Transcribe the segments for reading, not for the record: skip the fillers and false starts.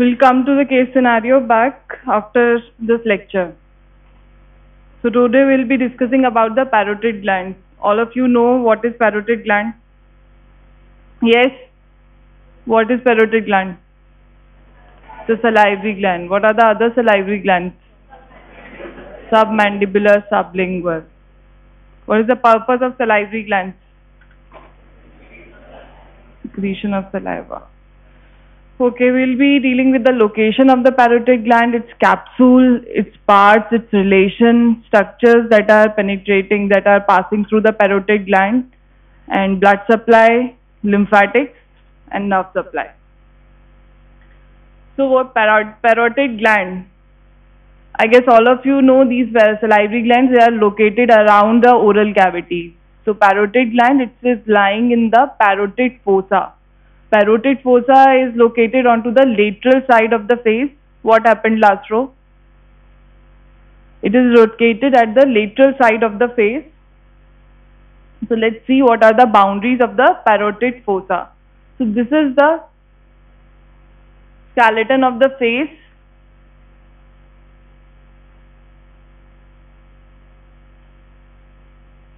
We'll come to the case scenario back after this lecture. So today we'll be discussing about the parotid gland. All of you know what is parotid gland? Yes? What is parotid gland? The salivary gland. What are the other salivary glands? Submandibular, sublingual. What is the purpose of salivary glands? Secretion of saliva. Okay, we'll be dealing with the location of the parotid gland, its capsule, its parts, its relation, structures that are penetrating, that are passing through the parotid gland, and blood supply, lymphatics, and nerve supply. So what parotid gland? I guess all of you know these salivary glands. They are located around the oral cavity. So parotid gland, it is lying in the parotid fossa. Parotid fossa is located onto the lateral side of the face. What happened last row? It is located at the lateral side of the face. So let's see what are the boundaries of the parotid fossa. So this is the skeleton of the face.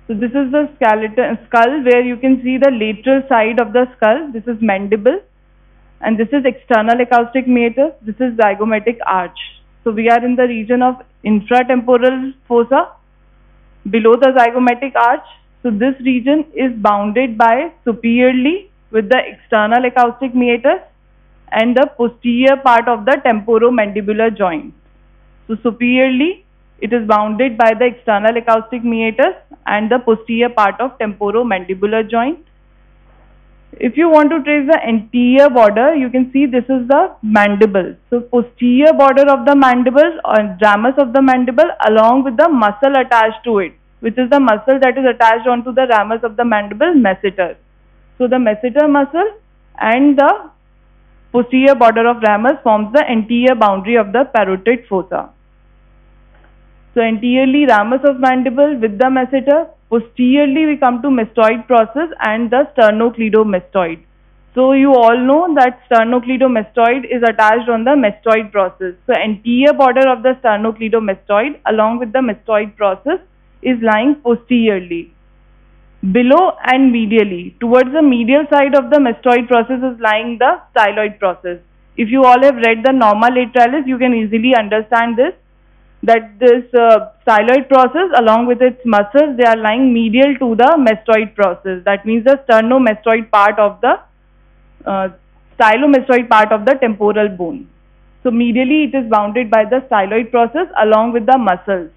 So this is the skull where you can see the lateral side of the skull. This is mandible, and this is external acoustic meatus. This is zygomatic arch. So we are in the region of infratemporal fossa, below the zygomatic arch. So this region is bounded by superiorly with the external acoustic meatus and the posterior part of the temporomandibular joint. So superiorly it is bounded by the external acoustic meatus and the posterior part of temporomandibular joint. If you want to trace the anterior border, you can see this is the mandible. So posterior border of the mandible or ramus of the mandible along with the muscle attached to it, which is the muscle that is attached onto the ramus of the mandible, masseter. So the masseter muscle and the posterior border of ramus forms the anterior boundary of the parotid fossa. So anteriorly ramus of mandible with the masseter, posteriorly we come to mastoid process and the sternocleidomastoid. So you all know that sternocleidomastoid is attached on the mastoid process. So anterior border of the sternocleidomastoid along with the mastoid process is lying posteriorly. Below and medially, towards the medial side of the mastoid process is lying the styloid process. If you all have read the norma lateralis, you can easily understand this, that this styloid process along with its muscles, they are lying medial to the mastoid process. That means the sternomastoid part of the stylomastoid part of the temporal bone. So medially it is bounded by the styloid process along with the muscles.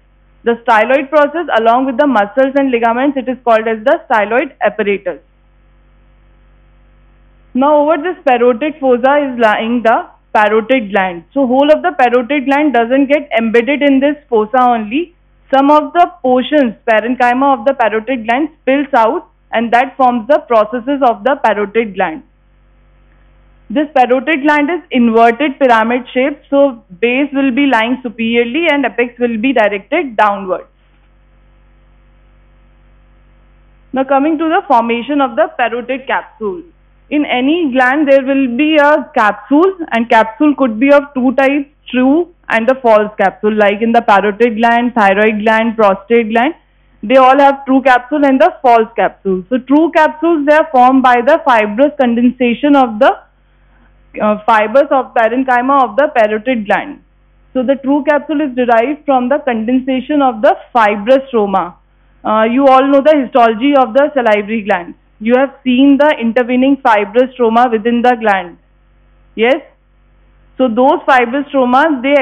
The styloid process along with the muscles and ligaments, it is called as the styloid apparatus. Now over this parotid fossa is lying the parotid gland. So whole of the parotid gland doesn't get embedded in this fossa only. Some of the portions, parenchyma of the parotid gland spills out, and that forms the processes of the parotid gland. This parotid gland is inverted pyramid shape, so base will be lying superiorly and apex will be directed downwards. Now coming to the formation of the parotid capsule. In any gland there will be a capsule, and capsule could be of two types, true and the false capsule. Like in the parotid gland, thyroid gland, prostate gland, they all have true capsule and the false capsule. So true capsules, they are formed by the fibrous condensation of the fibers of parenchyma of the parotid gland. So the true capsule is derived from the condensation of the fibrous stroma. You all know the histology of the salivary glands. You have seen the intervening fibrous stroma within the gland. Yes? So those fibrous stromas, they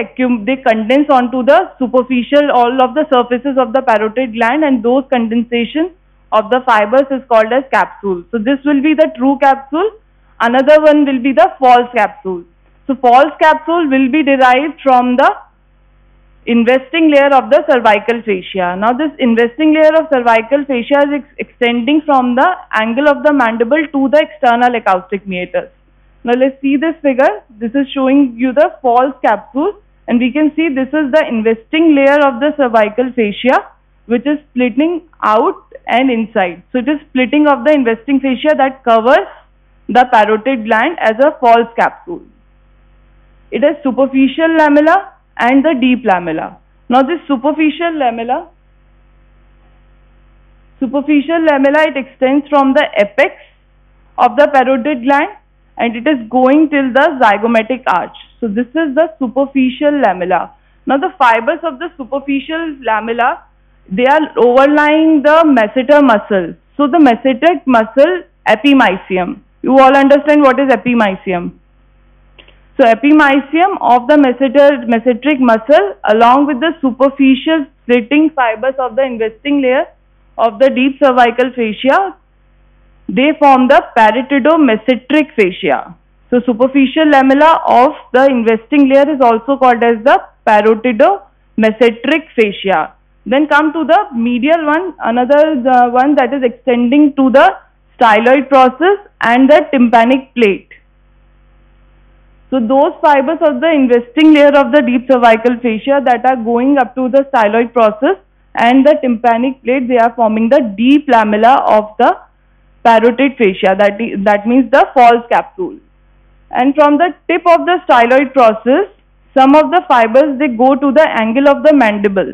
condense onto the superficial, all of the surfaces of the parotid gland, and those condensation of the fibers is called as capsule. So this will be the true capsule. Another one will be the false capsule. So false capsule will be derived from the investing layer of the cervical fascia. Now this investing layer of cervical fascia is extending from the angle of the mandible to the external acoustic meatus. Now let's see this figure. This is showing you the false capsule, and we can see this is the investing layer of the cervical fascia, which is splitting out and inside. So it is splitting of the investing fascia that covers the parotid gland as a false capsule. It has superficial lamella and the deep lamella. Now this superficial lamella, it extends from the apex of the parotid gland and it is going till the zygomatic arch. So this is the superficial lamella. Now the fibers of the superficial lamella, they are overlying the masseter muscle. So the masseter muscle, epimysium. You all understand what is epimysium. So epimysium of the masseteric muscle along with the superficial splitting fibers of the investing layer of the deep cervical fascia, they form the parotid-masseteric fascia. So superficial lamella of the investing layer is also called as the parotid-masseteric fascia. Then come to the medial one, another one that is extending to the styloid process and the tympanic plate. So those fibers of the investing layer of the deep cervical fascia that are going up to the styloid process and the tympanic plate, they are forming the deep lamella of the parotid fascia, that means the false capsule. And from the tip of the styloid process, some of the fibers, they go to the angle of the mandible.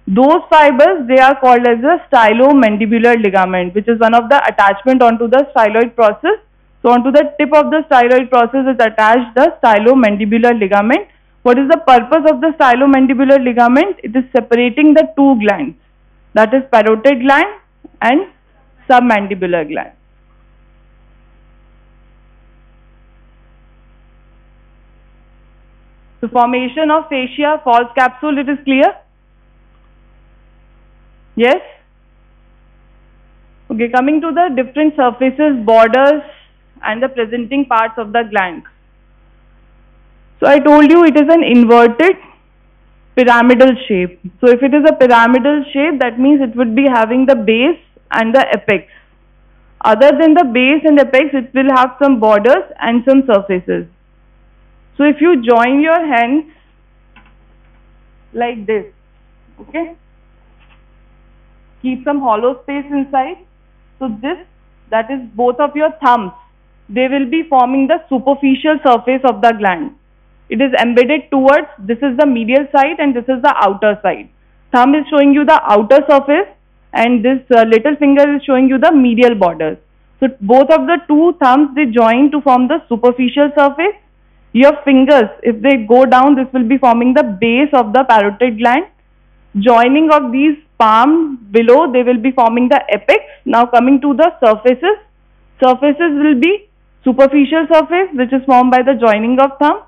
Those fibers, they are called as the stylomandibular ligament, which is one of the attachment onto the styloid process. So onto the tip of the styloid process is attached the stylomandibular ligament. What is the purpose of the stylomandibular ligament? It is separating the two glands, that is parotid gland and submandibular gland. So formation of fascia, false capsule, it is clear? Yes? Okay, coming to the different surfaces, borders and the presenting parts of the gland. So I told you it is an inverted pyramidal shape. So if it is a pyramidal shape, that means it would be having the base and the apex. Other than the base and apex, it will have some borders and some surfaces. So if you join your hands like this, okay, keep some hollow space inside. So this, that is both of your thumbs, they will be forming the superficial surface of the gland. It is embedded towards, this is the medial side and this is the outer side. Thumb is showing you the outer surface and this little finger is showing you the medial borders. So both of the two thumbs, they join to form the superficial surface. Your fingers, if they go down, this will be forming the base of the parotid gland. Joining of these palms below, they will be forming the apex. Now coming to the surfaces. Surfaces will be superficial surface, which is formed by the joining of thumb.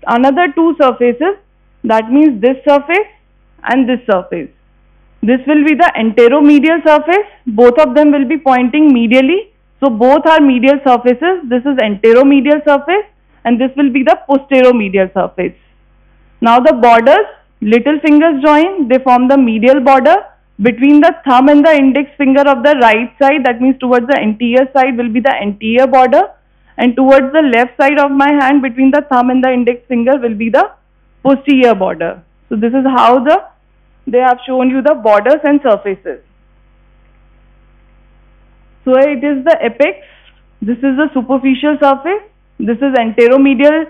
Another two surfaces, that means this surface and this surface. This will be the enteromedial surface. Both of them will be pointing medially. So both are medial surfaces. This is enteromedial surface and this will be the posteromedial surface. Now the borders, little fingers join, they form the medial border. Between the thumb and the index finger of the right side, that means towards the anterior side, will be the anterior border. And towards the left side of my hand, between the thumb and the index finger, will be the posterior border. So this is how they have shown you the borders and surfaces. So it is the apex, this is the superficial surface, this is enteromedial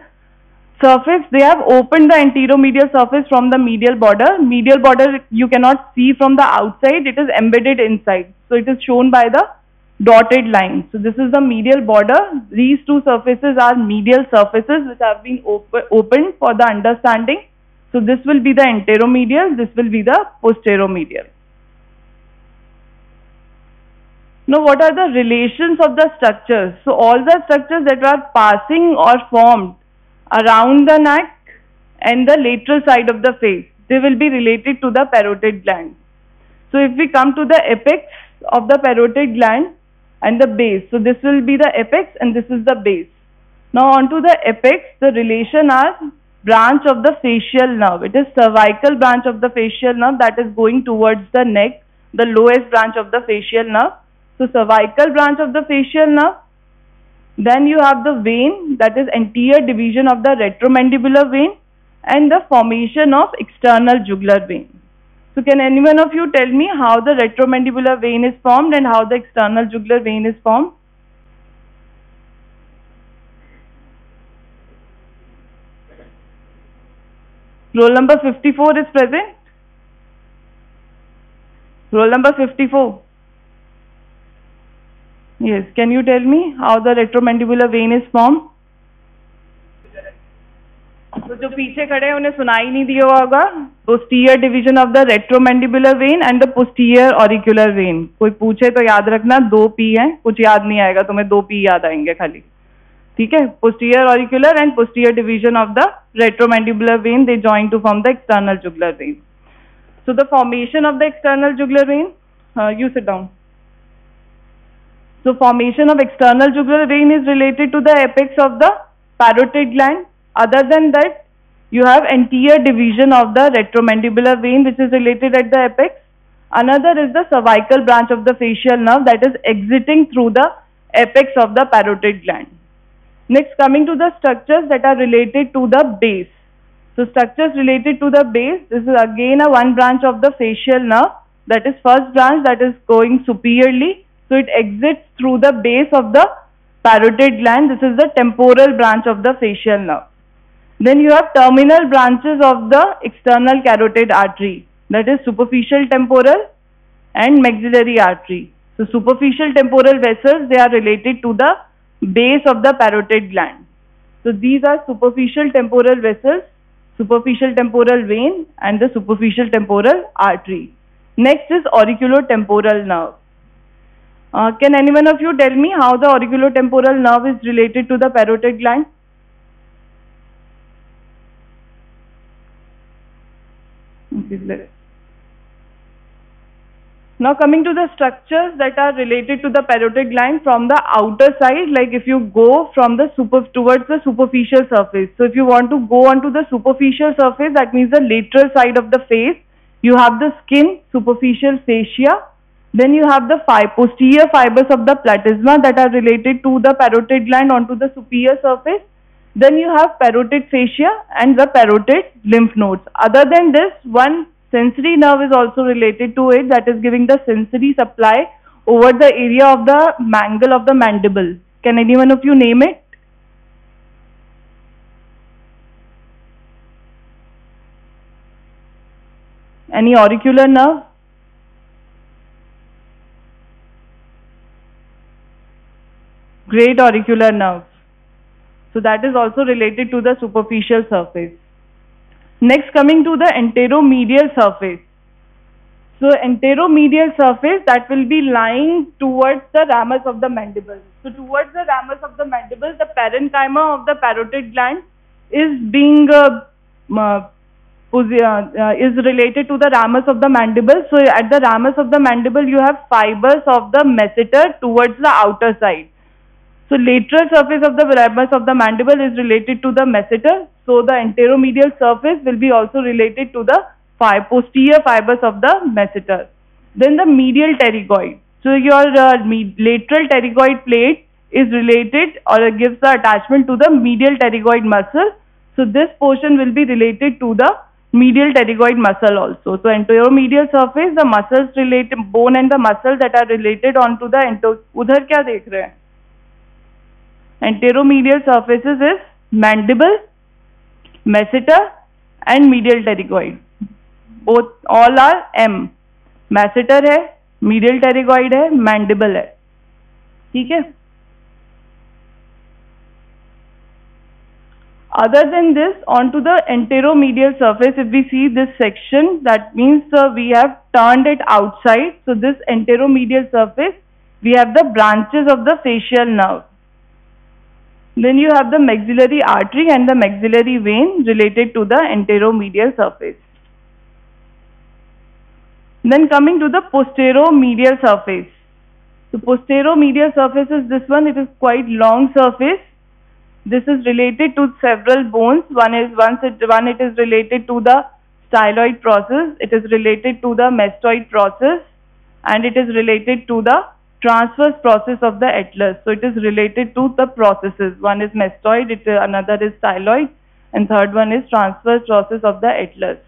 surface. They have opened the enteromedial surface from the medial border. Medial border you cannot see from the outside, it is embedded inside. So it is shown by the dotted line. So this is the medial border. These two surfaces are medial surfaces which have been opened for the understanding. So this will be the enteromedial, this will be the posteromedial. Now what are the relations of the structures? So all the structures that are passing or formed around the neck and the lateral side of the face, they will be related to the parotid gland. So if we come to the apex of the parotid gland and the base, so this will be the apex and this is the base. Now onto the apex, the relation are branch of the facial nerve. It is cervical branch of the facial nerve that is going towards the neck, the lowest branch of the facial nerve. So cervical branch of the facial nerve. Then you have the vein, that is anterior division of the retromandibular vein and the formation of external jugular vein. So can any one of you tell me how the retromandibular vein is formed and how the external jugular vein is formed? Roll number 54 is present. Roll number 54. Yes, can you tell me how the retromandibular vein is formed? तो जो पीछे खड़े हैं उन्हें सुनाई नहीं दिया होगा. Posterior division of the retromandibular vein and the posterior auricular vein. कोई पूछे तो याद रखना 2 P हैं, कुछ याद नहीं आएगा तुम्हें, 2 P याद आएंगे खाली. ठीक है. Posterior auricular and posterior division of the retromandibular vein, they join to form the external jugular vein. So the formation of the external jugular vein, you sit down. So formation of external jugular vein is related to the apex of the parotid gland. Other than that, you have anterior division of the retromandibular vein which is related at the apex. Another is the cervical branch of the facial nerve that is exiting through the apex of the parotid gland. Next, coming to the structures that are related to the base. So structures related to the base, this is again a one branch of the facial nerve, that is first branch that is going superiorly. So it exits through the base of the parotid gland. This is the temporal branch of the facial nerve. Then you have terminal branches of the external carotid artery, that is superficial temporal and maxillary artery. So superficial temporal vessels, they are related to the base of the parotid gland. So these are superficial temporal vessels, superficial temporal vein and the superficial temporal artery. Next is auriculotemporal nerve. Can any one of you tell me how the auriculotemporal nerve is related to the parotid gland? Now coming to the structures that are related to the parotid gland from the outer side, like if you go from the towards the superficial surface. So if you want to go onto the superficial surface, that means the lateral side of the face, you have the skin, superficial fascia. Then you have the posterior fibers of the platysma that are related to the parotid gland onto the superior surface. Then you have parotid fascia and the parotid lymph nodes. Other than this, one sensory nerve is also related to it, that is giving the sensory supply over the area of the mangle of the mandible. Can any one of you name it? Any auricular nerve? Great auricular nerve. So that is also related to the superficial surface. Next, coming to the enteromedial surface. So enteromedial surface, that will be lying towards the ramus of the mandible. So towards the ramus of the mandible, the parenchyma of the parotid gland is being is related to the ramus of the mandible. So at the ramus of the mandible, you have fibers of the masseter towards the outer side. So lateral surface of the ramus of the mandible is related to the masseter. So the enteromedial surface will be also related to the posterior fibers of the masseter. Then the medial pterygoid. So your lateral pterygoid plate is related or gives the attachment to the medial pterygoid muscle. So this portion will be related to the medial pterygoid muscle also. So enteromedial surface, the muscles related, bone and the muscle that are related onto the udhar kya dekh rahe hain? Enteromedial surfaces is mandible, masseter and medial pterygoid. Both all are M. Masseter है, medial pterygoid है, mandible है. ठीक है? Other than this, onto the enteromedial surface, if we see this section, that means we have turned it outside. So this enteromedial surface, we have the branches of the facial nerve. Then you have the maxillary artery and the maxillary vein related to the enteromedial surface. Then coming to the posteromedial surface. So posteromedial surface is this one. It is quite long surface. This is related to several bones. One it is related to the styloid process. It is related to the mastoid process, and it is related to the transverse process of the atlas. So it is related to the processes. One is mastoid, another is styloid, and third one is transverse process of the atlas.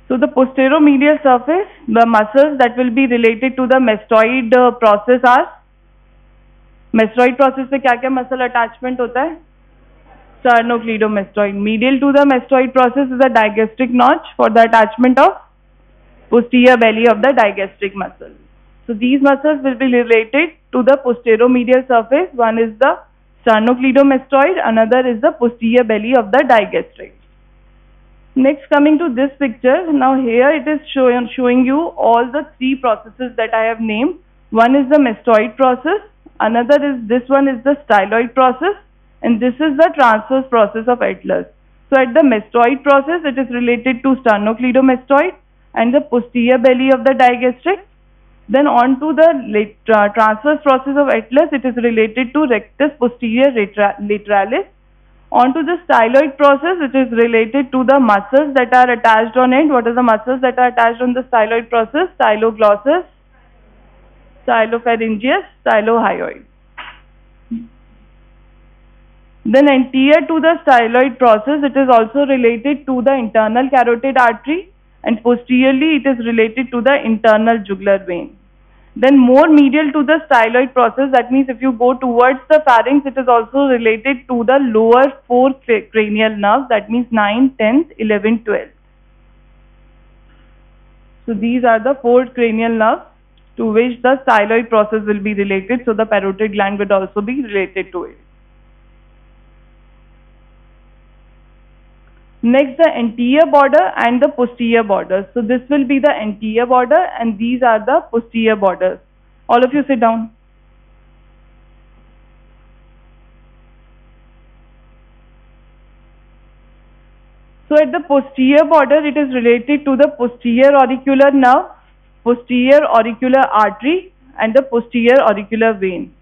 So the posteromedial surface, the muscles that will be related to the mastoid process are, mastoid process पे क्या क्या muscle attachment होता है? sternocleidomastoid. Medial to the mastoid process is a digastric notch for the attachment of posterior belly of the digastric muscle. So these muscles will be related to the posteromedial surface. One is the sternocleidomastoid, another is the posterior belly of the digastric. Next, coming to this picture, now here it is showing you all the three processes that I have named. One is the mastoid process, another is this one is the styloid process, and this is the transverse process of atlas. So at the mastoid process, it is related to sternocleidomastoid and the posterior belly of the digastric. Then on to the transverse process of atlas, it is related to rectus posterior lateralis. On to the styloid process, it is related to the muscles that are attached on it. What are the muscles that are attached on the styloid process? Styloglossus, stylopharyngeus, stylohyoid. Then anterior to the styloid process, it is also related to the internal carotid artery, and posteriorly it is related to the internal jugular vein. Then more medial to the styloid process, that means if you go towards the pharynx, it is also related to the lower 4 cranial nerves, that means 9, 10th, 11th, 12th. So these are the 4 cranial nerves to which the styloid process will be related, so the parotid gland would also be related to it. Next, the anterior border and the posterior border. So this will be the anterior border and these are the posterior borders. All of you sit down. So at the posterior border, it is related to the posterior auricular nerve, posterior auricular artery and the posterior auricular vein.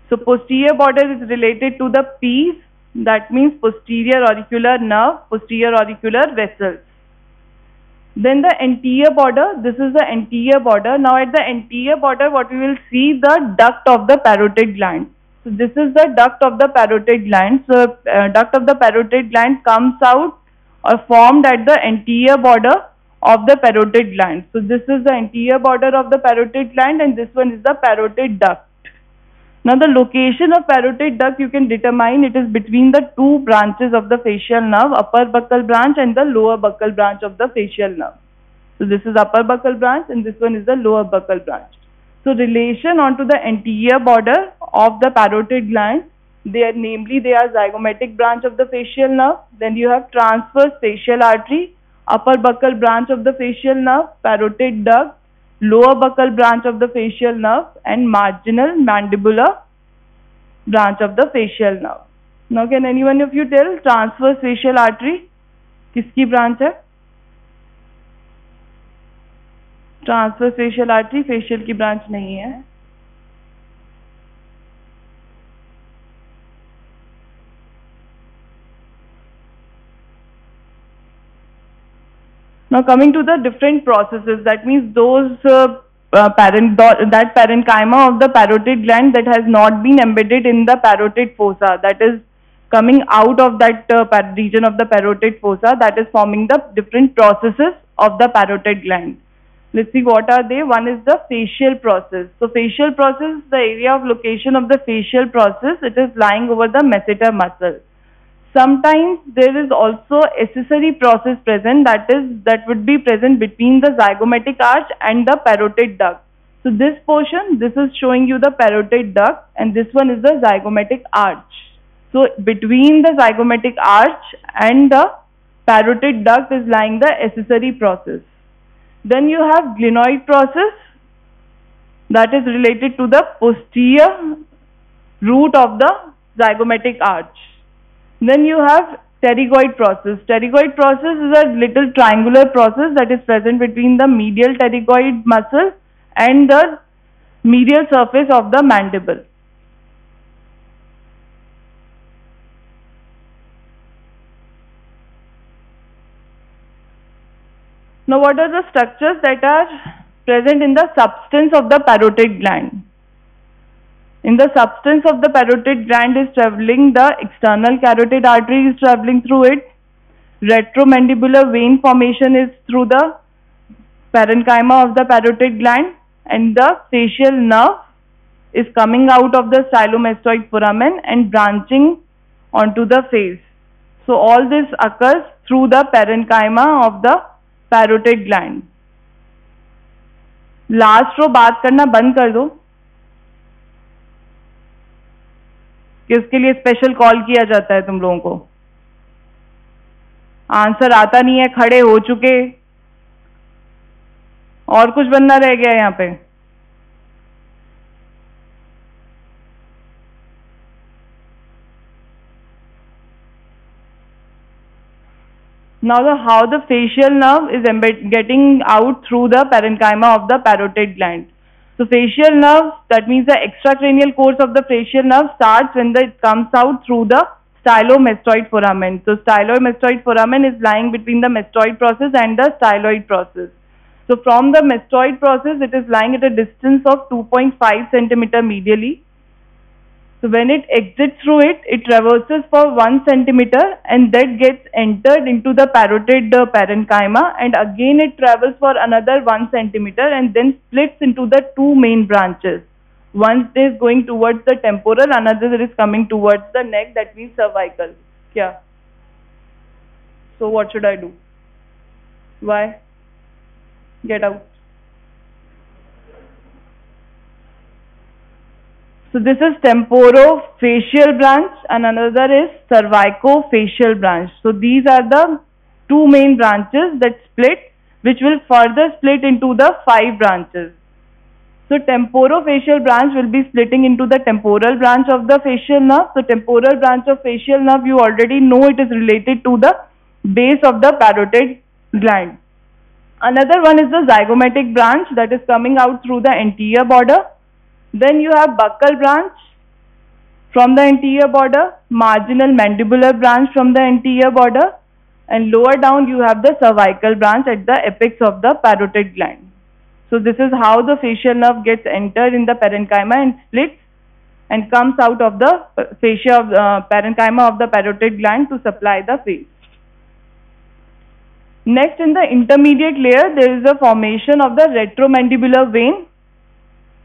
So posterior border is related to the P's, that means posterior auricular nerve, posterior auricular vessels. Then the anterior border, this is the anterior border. Now at the anterior border, what we will see, the duct of the parotid gland. So this is the duct of the parotid gland. So duct of the parotid gland comes out or formed at the anterior border of the parotid gland. So this is the anterior border of the parotid gland and this one is the parotid duct. Now the location of parotid duct you can determine, it is between the two branches of the facial nerve, upper buccal branch and the lower buccal branch of the facial nerve. So this is upper buccal branch and this one is the lower buccal branch. So relation onto the anterior border of the parotid gland, they are zygomatic branch of the facial nerve, then you have transverse facial artery, upper buccal branch of the facial nerve, parotid duct, lower buccal branch of the facial nerve and marginal mandibular branch of the facial nerve. Now can anyone of you tell transverse facial artery किसकी branch है? Transverse facial artery facial की branch नहीं है. Now coming to the different processes, that means those that parenchyma of the parotid gland that has not been embedded in the parotid fossa, that is coming out of that region of the parotid fossa, that is forming the different processes of the parotid gland. Let's see what are they. One is the facial process. So facial process is the area of location of the facial process. It is lying over the masseter muscle. Sometimes there is also accessory process present, that would be present between the zygomatic arch and the parotid duct. So this portion, this is showing you the parotid duct and this one is the zygomatic arch. So between the zygomatic arch and the parotid duct is lying the accessory process. Then you have glenoid process, that is related to the posterior root of the zygomatic arch. Then you have pterygoid process. Pterygoid process is a little triangular process that is present between the medial pterygoid muscle and the medial surface of the mandible. Now what are the structures that are present in the substance of the parotid gland? In the substance of the parotid gland is traveling, the external carotid artery is traveling through it. Retromandibular vein formation is through the parenchyma of the parotid gland and the facial nerve is coming out of the stylomastoid foramen and branching onto the face. So all this occurs through the parenchyma of the parotid gland. Last row बात करना बंद कर दो कि उसके लिए special call किया जाता है तुम लोगों को. आंसर आता नहीं है, खड़े हो चुके, और कुछ बनना रह गया यहाँ पे. Now how the facial nerve is getting out through the parenchyma of the parotid gland. So facial nerve, that means the extracranial course of the facial nerve starts when it comes out through the stylomastoid foramen. So stylomastoid foramen is lying between the mastoid process and the styloid process. So from the mastoid process, it is lying at a distance of 2.5 centimeter medially. So when it exits through it, it traverses for 1 centimeter and that gets entered into the parotid parenchyma, and again it travels for another 1 centimeter and then splits into the two main branches. One is going towards the temporal, another is coming towards the neck, that means cervical. Yeah. So what should I do? Why? Get out. So this is temporofacial branch and another is cervicofacial branch. So these are the two main branches that split, which will further split into the 5 branches. So temporofacial branch will be splitting into the temporal branch of the facial nerve. So temporal branch of facial nerve, you already know it is related to the base of the parotid gland. Another one is the zygomatic branch that is coming out through the anterior border. Then you have buccal branch from the anterior border, marginal mandibular branch from the anterior border, and lower down you have the cervical branch at the apex of the parotid gland. So this is how the facial nerve gets entered in the parenchyma and splits and comes out of the fascia of parenchyma of the parotid gland to supply the face. Next, in the intermediate layer, there is a formation of the retromandibular vein.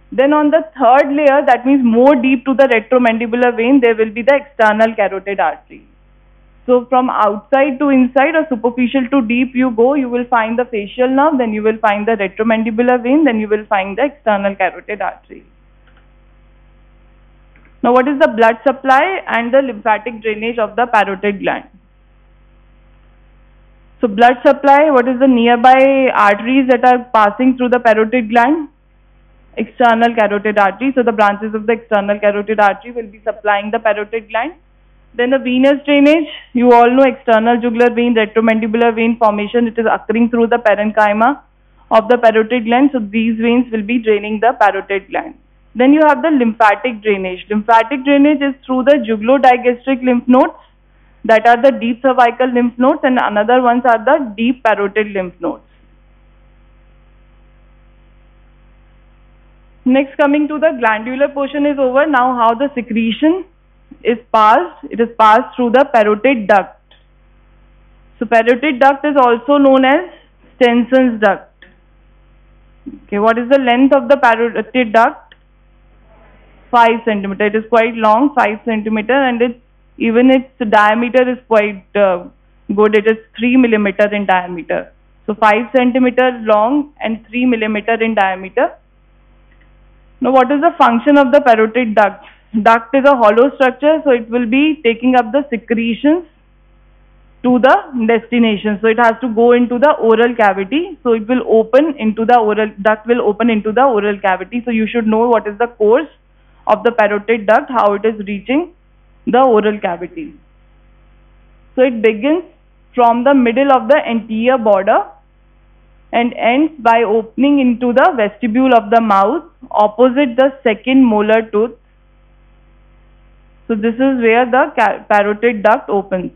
Then on the third layer, that means more deep to the retromandibular vein, there will be the external carotid artery. So from outside to inside or superficial to deep you go, you will find the facial nerve, then you will find the retromandibular vein, then you will find the external carotid artery. Now what is the blood supply and the lymphatic drainage of the parotid gland? So blood supply, what is the nearby arteries that are passing through the parotid gland? External carotid artery. So the branches of the external carotid artery will be supplying the parotid gland. Then the venous drainage, you all know external jugular vein, retromandibular vein formation, it is occurring through the parenchyma of the parotid gland. So these veins will be draining the parotid gland. Then you have the lymphatic drainage. Lymphatic drainage is through the jugulo-digastric lymph nodes, that are the deep cervical lymph nodes, and another ones are the deep parotid lymph nodes. Next, coming to the glandular portion is over. Now how the secretion is passed, it is passed through the parotid duct. So parotid duct is also known as Stenson's duct. Okay, what is the length of the parotid duct? 5 centimeter. It is quite long, 5 centimeter, and even its diameter is quite good. It is 3 millimeter in diameter. So 5 centimeter long and 3 millimeter in diameter. Now what is the function of the parotid duct? Duct is a hollow structure, so it will be taking up the secretions to the destination. So it has to go into the oral cavity. So it will open into the oral, duct will open into the oral cavity. So you should know what is the course of the parotid duct, how it is reaching the oral cavity. So it begins from the middle of the anterior border and ends by opening into the vestibule of the mouth opposite the second molar tooth. So this is where the parotid duct opens.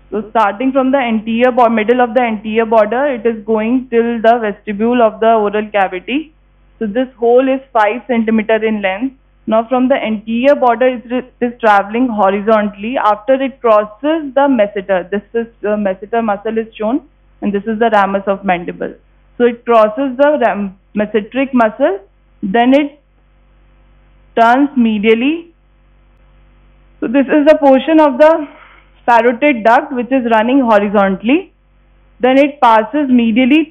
So starting from the anterior middle of the anterior border, it is going till the vestibule of the oral cavity. So this hole is 5 centimeter in length. Now from the anterior border, it is traveling horizontally. After it crosses the masseter, this is the masseter muscle is shown, and this is the ramus of mandible. So it crosses the masseteric muscle, then it turns medially. So this is the portion of the parotid duct which is running horizontally. Then it passes medially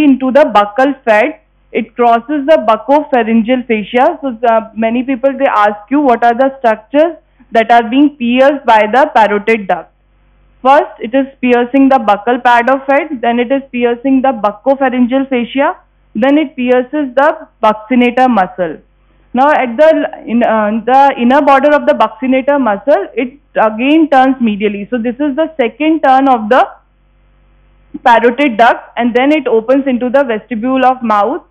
into the buccal fed. It crosses the buccopharyngeal fascia. So many people, they ask you what are the structures that are being pierced by the parotid duct. First, it is piercing the buccal pad of head, then it is piercing the buccopharyngeal fascia, then it pierces the buccinator muscle. Now at the inner border of the buccinator muscle, it again turns medially. So this is the second turn of the parotid duct, and then it opens into the vestibule of mouth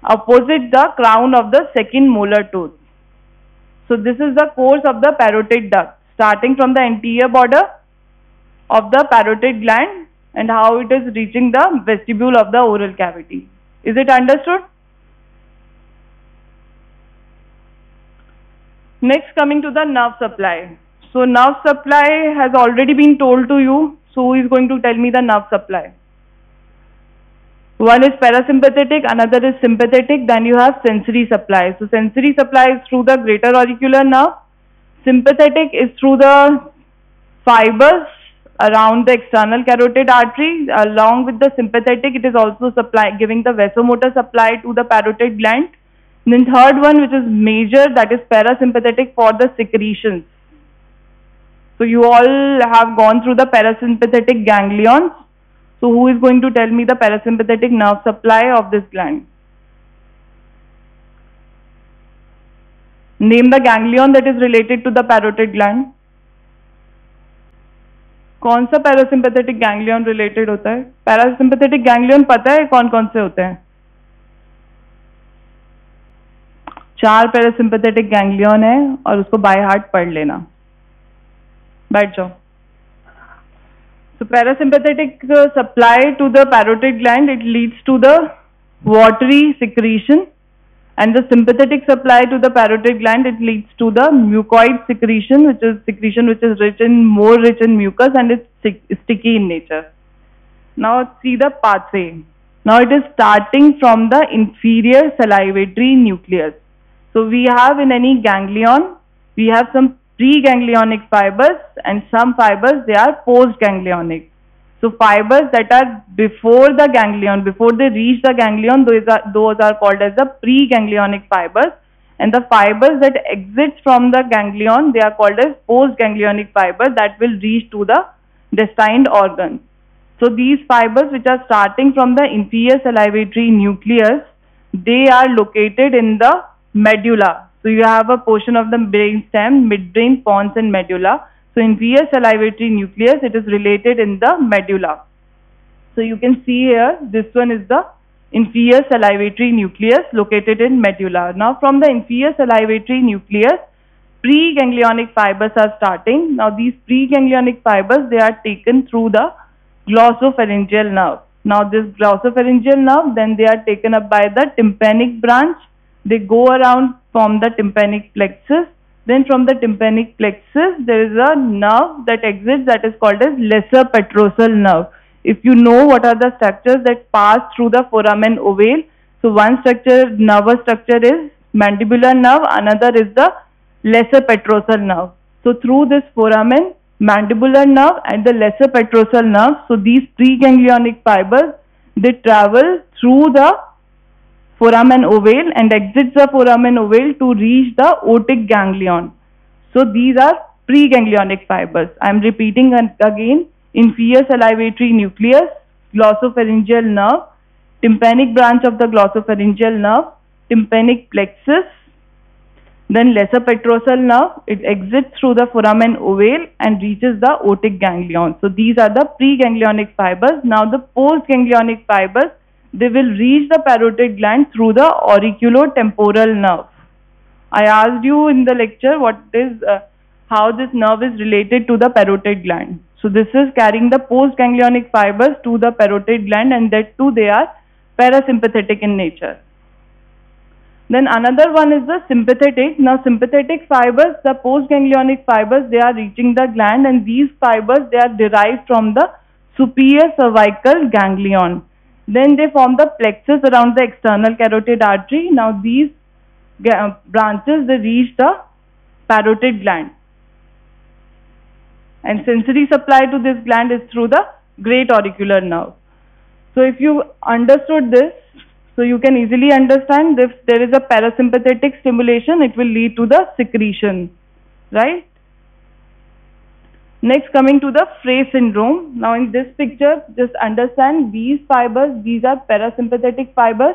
opposite the crown of the second molar tooth. So this is the course of the parotid duct, starting from the anterior border of the parotid gland and how it is reaching the vestibule of the oral cavity. Is it understood? Next, coming to the nerve supply. So nerve supply has already been told to you. So who is going to tell me the nerve supply? One is parasympathetic, another is sympathetic, then you have sensory supply. So sensory supply is through the greater auricular nerve. Sympathetic is through the fibers around the external carotid artery. Along with the sympathetic, it is also giving the vasomotor supply to the parotid gland. Then third one, which is major, that is parasympathetic for the secretions. So you all have gone through the parasympathetic ganglions. So who is going to tell me the parasympathetic nerve supply of this gland? Name the ganglion that is related to the parotid gland. कौन सा parasympathetic ganglion related होता है? Parasympathetic ganglion पता है कौन कौन से होते हैं? 4 पैरासिम्पैथेटिक गैंग्लियन है और उसको बाय हार्ट पढ़ लेना. बैठ जाओ. So parasympathetic supply to the parotid gland, it leads to the watery secretion, and the sympathetic supply to the parotid gland, it leads to the mucoid secretion, which is more rich in mucus, and it's sticky in nature. Now see the pathway. Now it is starting from the inferior salivatory nucleus. So we have in any ganglion, we have some pre-ganglionic fibers and some fibers, they are post-ganglionic. So fibers that are before the ganglion, before they reach the ganglion, those are called as the pre-ganglionic fibers, and the fibers that exit from the ganglion, they are called as post-ganglionic fibers that will reach to the destined organs. So these fibers which are starting from the inferior salivatory nucleus, they are located in the medulla. So you have a portion of the brain stem, midbrain, pons and medulla. So inferior salivatory nucleus, it is related in the medulla. So you can see here, this one is the inferior salivatory nucleus located in medulla. Now from the inferior salivatory nucleus, pre-ganglionic fibers are starting. Now these pre-ganglionic fibers, they are taken through the glossopharyngeal nerve. Now this glossopharyngeal nerve, then they are taken up by the tympanic branch. They go around from the tympanic plexus. Then from the tympanic plexus, there is a nerve that exits that is called as lesser petrosal nerve. If you know what are the structures that pass through the foramen ovale, so one nervous structure is mandibular nerve, another is the lesser petrosal nerve. So through this foramen, mandibular nerve and the lesser petrosal nerve, so these preganglionic fibers, they travel through the foramen ovale and exits the foramen ovale to reach the otic ganglion. So these are preganglionic fibers. I am repeating again: inferior salivatory nucleus, glossopharyngeal nerve, tympanic branch of the glossopharyngeal nerve, tympanic plexus, then lesser petrosal nerve. It exits through the foramen ovale and reaches the otic ganglion. So these are the preganglionic fibers. Now the postganglionic fibers, they will reach the parotid gland through the auriculotemporal nerve. I asked you in the lecture how this nerve is related to the parotid gland. So this is carrying the postganglionic fibers to the parotid gland, and that too they are parasympathetic in nature. Then another one is the sympathetic. Now sympathetic fibers, the postganglionic fibers, they are reaching the gland, and these fibers, they are derived from the superior cervical ganglion. Then they form the plexus around the external carotid artery. Now these branches, they reach the parotid gland. And sensory supply to this gland is through the great auricular nerve. So if you understood this, so you can easily understand if there is a parasympathetic stimulation, it will lead to the secretion, right? Next, coming to the Frey Syndrome. Now in this picture, just understand these fibers, these are parasympathetic fibers.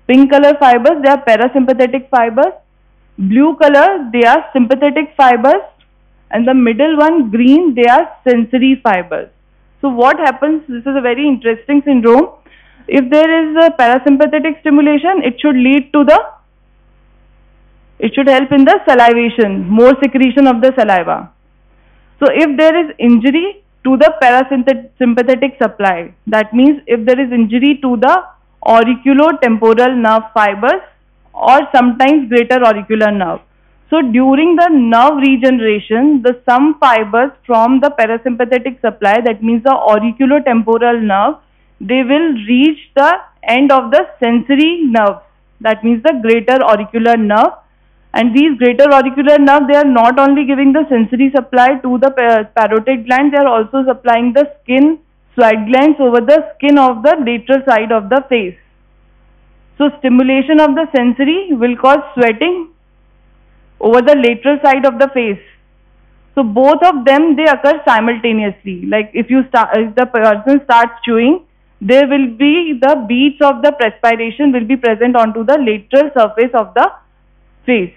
Pink color fibers, they are parasympathetic fibers. Blue color, they are sympathetic fibers. And the middle one, green, they are sensory fibers. So what happens, this is a very interesting syndrome. If there is a parasympathetic stimulation, it should help in the salivation, more secretion of the saliva. So if there is injury to the parasympathetic supply, that means if there is injury to the auriculotemporal nerve fibers or sometimes greater auricular nerve. So during the nerve regeneration, some fibers from the parasympathetic supply, that means the auriculotemporal nerve, they will reach the end of the sensory nerves, that means the greater auricular nerve. And these greater auricular nerve, they are not only giving the sensory supply to the parotid gland, they are also supplying the skin, sweat glands over the skin of the lateral side of the face. So stimulation of the sensory will cause sweating over the lateral side of the face. So both of them, they occur simultaneously. Like if the person starts chewing, there will be the beads of the perspiration will be present onto the lateral surface of the face.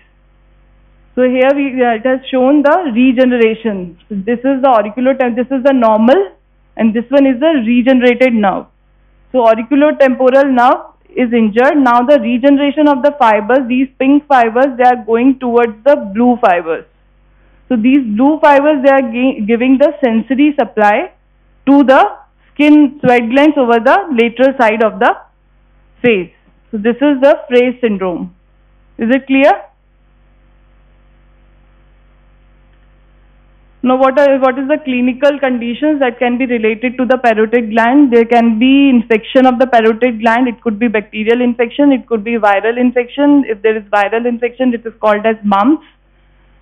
So here it has shown the regeneration. So this is the this is the normal, and this one is the regenerated nerve. So auriculotemporal nerve is injured. Now the regeneration of the fibers, these pink fibers, they are going towards the blue fibers. So these blue fibers, they are giving the sensory supply to the skin, sweat glands over the lateral side of the face. So this is the Frey Syndrome. Is it clear? Now what is the clinical conditions that can be related to the parotid gland? There can be infection of the parotid gland. It could be bacterial infection. It could be viral infection. If there is viral infection, it is called as mumps.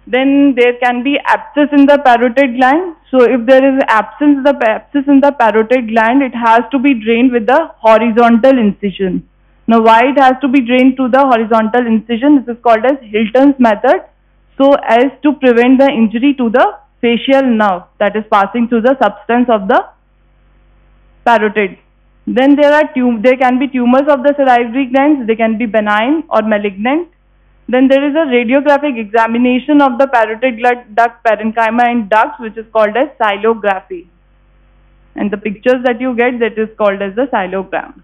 Then there can be abscess in the parotid gland. So if there is abscess in the parotid gland, it has to be drained with the horizontal incision. Now why it has to be drained to the horizontal incision? This is called as Hilton's method, so as to prevent the injury to the facial nerve that is passing through the substance of the parotid. Then there can be tumors of the salivary glands. They can be benign or malignant. Then there is a radiographic examination of the parotid duct, parenchyma and ducts, which is called as xylography. And the pictures that you get, that is called as the xylogram.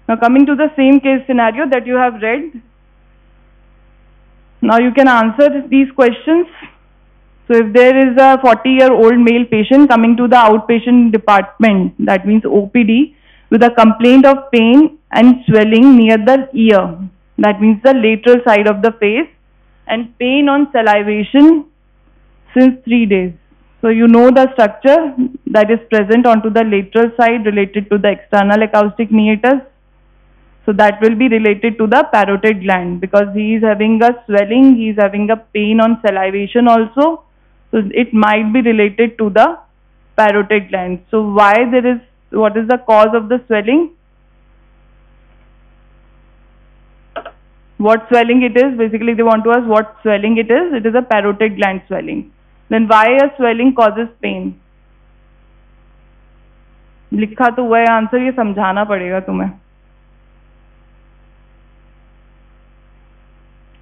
Now coming to the same case scenario that you have read. Now you can answer these questions. So if there is a 40-year-old male patient coming to the outpatient department, that means OPD, with a complaint of pain and swelling near the ear, that means the lateral side of the face, and pain on salivation since 3 days. So you know the structure that is present onto the lateral side related to the external acoustic meatus. So that will be related to the parotid gland, because he is having a swelling, he is having a pain on salivation also. So it might be related to the parotid gland. So what is the cause of the swelling? What swelling it is? Basically they want to ask what swelling it is. It is a parotid gland swelling. Then why a swelling causes pain? लिखा तो हुआ है answer, ये समझाना पड़ेगा तुम्हें.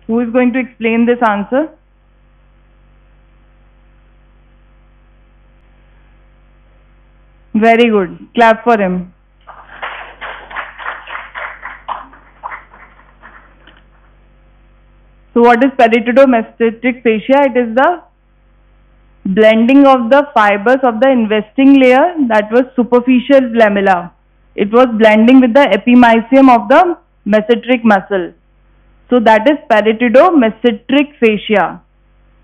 Who is going to explain this answer? Very good. Clap for him. So what is peritodomesenteric fascia? It is the blending of the fibers of the investing layer, that was superficial lamella. It was blending with the epimysium of the mesenteric muscle. So that is peritodomesenteric fascia.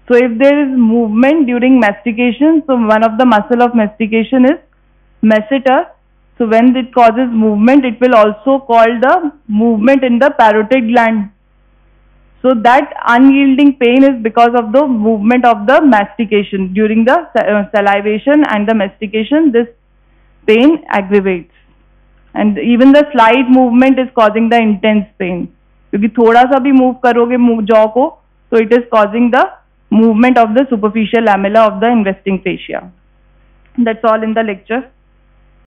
So if there is movement during mastication, so one of the muscle of mastication is masseter. So when it causes movement, it will also call the movement in the parotid gland. So that unyielding pain is because of the movement of the mastication. During the salivation and the mastication, this pain aggravates. And even the slight movement is causing the intense pain. क्योंकि थोड़ा सा भी move करोगे jaw को, so it is causing the movement of the superficial lamella of the investing fascia. That's all in the lecture.